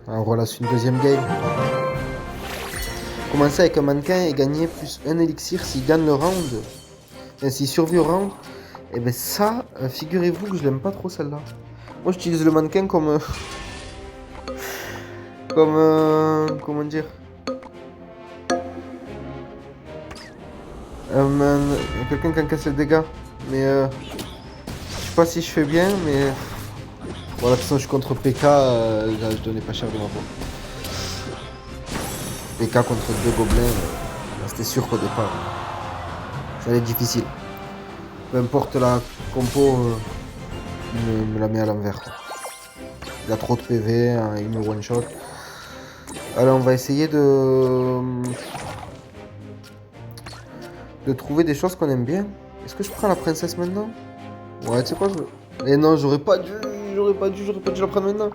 On relance une deuxième game. Commencer avec un mannequin et gagner plus un élixir s'il gagne le round. Enfin, s'il survit au round. Et ben ça, figurez-vous que je l'aime pas trop celle-là. Moi j'utilise le mannequin comme... comment dire, quelqu'un qui encaisse les dégâts. Mais je sais pas si je fais bien, mais... Bon, de toute façon je suis contre PK, je donnais pas cher de ma part. PK contre deux gobelins, c'était sûr qu'au départ, ça allait être difficile. Peu importe la compo, il me la met à l'envers. Il a trop de PV, hein, il me one shot. Alors on va essayer de trouver des choses qu'on aime bien. Est-ce que je prends la princesse maintenant? Ouais, tu sais quoi, Eh non, j'aurais pas dû la prendre maintenant.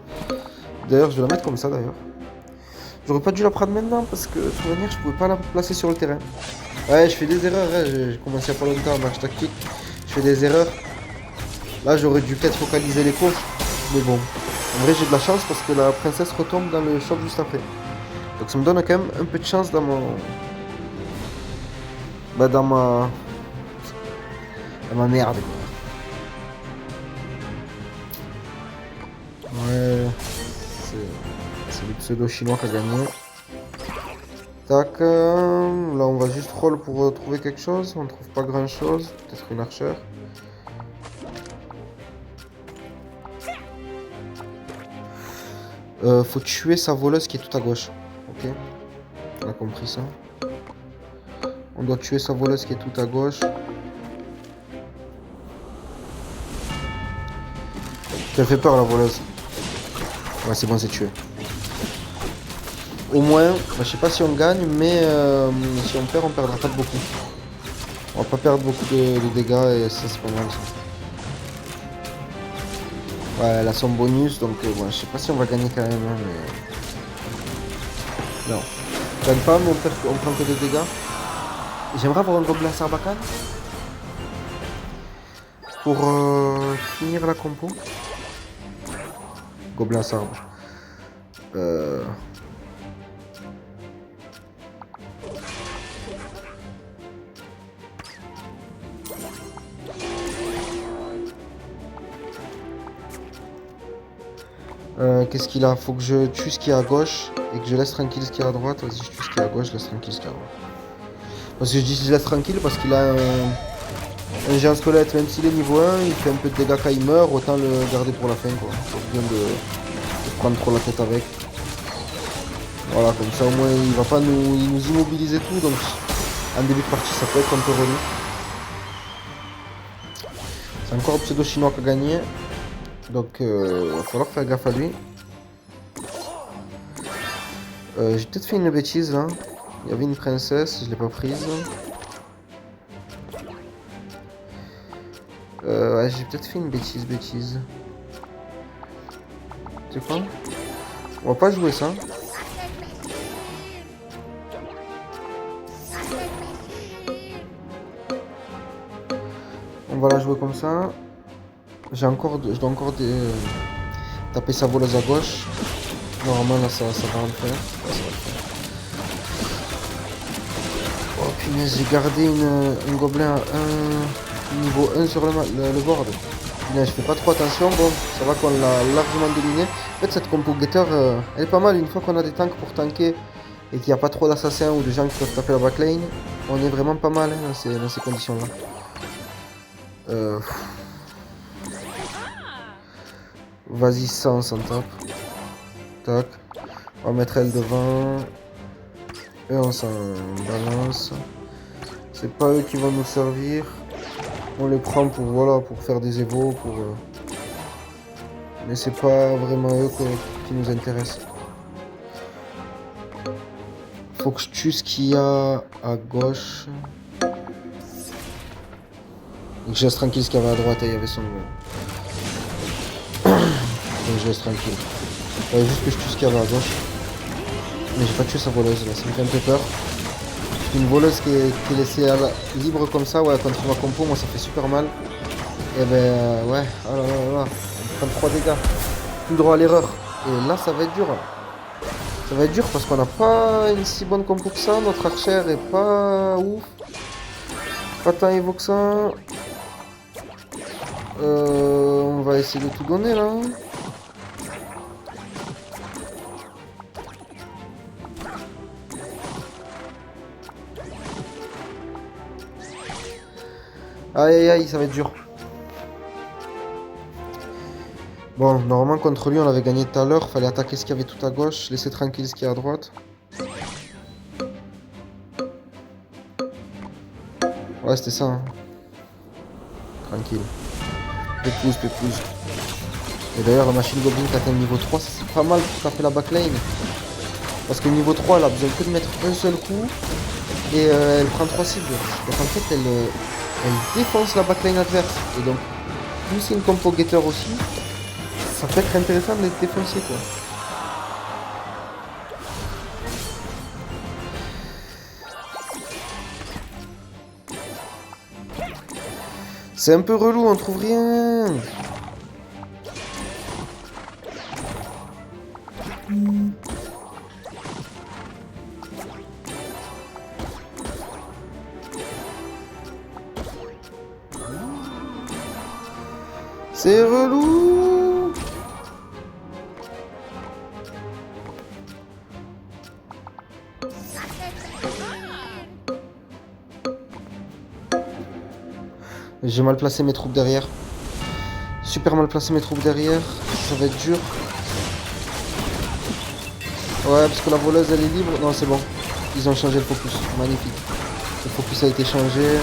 D'ailleurs, je vais la mettre comme ça d'ailleurs. J'aurais pas dû la prendre maintenant parce que de toute manière, je pouvais pas la placer sur le terrain. Ouais, je fais des erreurs, hein. J'ai commencé il y a pas longtemps en match tactique. Je fais des erreurs. Là, j'aurais dû peut-être focaliser l'écho. Mais bon, en vrai, j'ai de la chance parce que la princesse retombe dans le shop juste après. Donc ça me donne quand même un peu de chance dans mon... Bah, dans ma merde. Ouais, c'est le pseudo chinois qui a gagné. Tac, là on va juste roll pour trouver quelque chose. On trouve pas grand chose, peut-être une archère. Faut tuer sa voleuse qui est tout à gauche. Ok, on a compris ça. On doit tuer sa voleuse qui est tout à gauche. Ça fait peur la voleuse. Ouais, c'est bon, c'est tué. Au moins, bah, je sais pas si on gagne, mais si on perdra pas de beaucoup. On va pas perdre beaucoup de dégâts et ça c'est pas mal ça. Ouais, elle a son bonus, donc bon, je sais pas si on va gagner quand même, hein, mais... Non. On gagne pas, mais on prend que des dégâts. J'aimerais avoir un gobelin Sarbacane. Pour finir la compo. Gobelin Sarb. Qu'est-ce qu'il a? Faut que je tue ce qui est à gauche et que je laisse tranquille ce qui est à droite. Vas-y, je tue ce qui est à gauche, je laisse tranquille ce qui est à droite. Parce que je dis je laisse tranquille parce qu'il a un géant squelette, même s'il est niveau 1, il fait un peu de dégâts quand il meurt, autant le garder pour la fin quoi. Pas besoin de prendre trop la tête avec. Voilà, comme ça au moins il va pas nous immobiliser tout, donc en début de partie ça peut être un peu relou. C'est encore un pseudo chinois qui a gagné. Donc il va falloir faire gaffe à lui. J'ai peut-être fait une bêtise là. Il y avait une princesse, je l'ai pas prise. Ouais, j'ai peut-être fait une bêtise. Tu sais quoi? On va pas jouer ça. On va la jouer comme ça. Je dois encore taper sa voleuse à gauche. Normalement là ça va le faire. Ouais, ça va le faire. Oh punaise, j'ai gardé un gobelin à 1, niveau 1 sur le board. Punaise, je fais pas trop attention, bon, ça va qu'on l'a largement dominé. En fait cette compo getter, elle est pas mal une fois qu'on a des tanks pour tanker et qu'il n'y a pas trop d'assassins ou de gens qui peuvent taper la backline. On est vraiment pas mal hein, dans ces conditions là. Vas-y, ça on s'en tape. Tac. On va mettre elle devant. Et on s'en balance. C'est pas eux qui vont nous servir. On les prend pour voilà pour faire des évos. Mais c'est pas vraiment eux qui nous intéressent. Faut que je tue ce qu'il y a à gauche. Donc je laisse tranquille ce qu'il y avait à droite et il y avait son... Donc je laisse tranquille. Il fallait juste que je tue ce qu'il y avait à gauche. Mais j'ai pas tué sa voleuse là, ça me fait un peu peur. Une voleuse qui est laissée libre comme ça, ouais, contre ma compo, moi ça fait super mal. Et ben ouais, oh là là là, on prend 3 dégâts. Plus droit à l'erreur. Et là ça va être dur. Ça va être dur parce qu'on n'a pas une si bonne compo que ça. Notre archer est pas ouf. Pas tant évo que ça. On va essayer de tout donner là. Aïe aïe aïe, ça va être dur. Bon, normalement contre lui on avait gagné tout à l'heure. Fallait attaquer ce qu'il y avait tout à gauche, laisser tranquille ce qu'il y a à droite. Ouais, c'était ça. Hein. Tranquille. Pépouze, pépouze. Et d'ailleurs, la machine Goblin qui atteint le niveau 3, c'est pas mal pour taper la backline. Parce que le niveau 3, elle a besoin que de mettre un seul coup. Et elle prend 3 cibles. Donc en fait, elle défonce la backline adverse. Et donc, plus c'est une compo getter aussi, ça peut être intéressant de les défoncer quoi. C'est un peu relou, on trouve rien. C'est relou. J'ai mal placé mes troupes derrière. Super mal placé mes troupes derrière. Ça va être dur. Ouais, parce que la voleuse elle est libre. Non, c'est bon. Ils ont changé le focus. Magnifique. Le focus a été changé.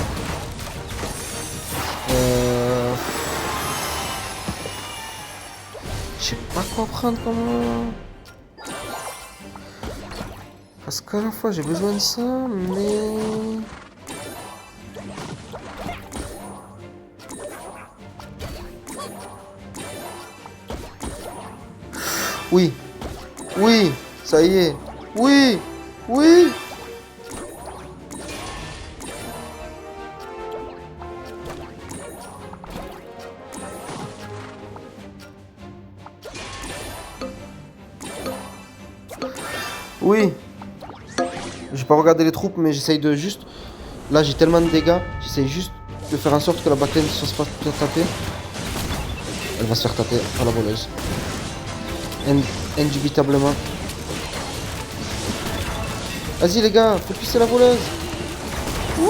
Je sais pas quoi prendre comment. Parce qu'à la fois j'ai besoin de ça, mais. Oui. Oui. Ça y est. Oui. Oui. Oui. J'ai pas regardé les troupes, mais j'essaye de juste... Là, j'ai tellement de dégâts. J'essaye juste de faire en sorte que la backline ne se fasse pas taper. Elle va se faire taper par la voleuse. Indubitablement. Vas-y les gars, faut pisser la voleuse. Oui.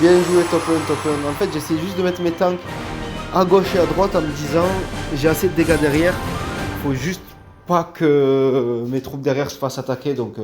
Bien joué top 1, top 1. En fait, j'essaie juste de mettre mes tanks à gauche et à droite en me disant j'ai assez de dégâts derrière. Faut juste pas que mes troupes derrière se fassent attaquer. Donc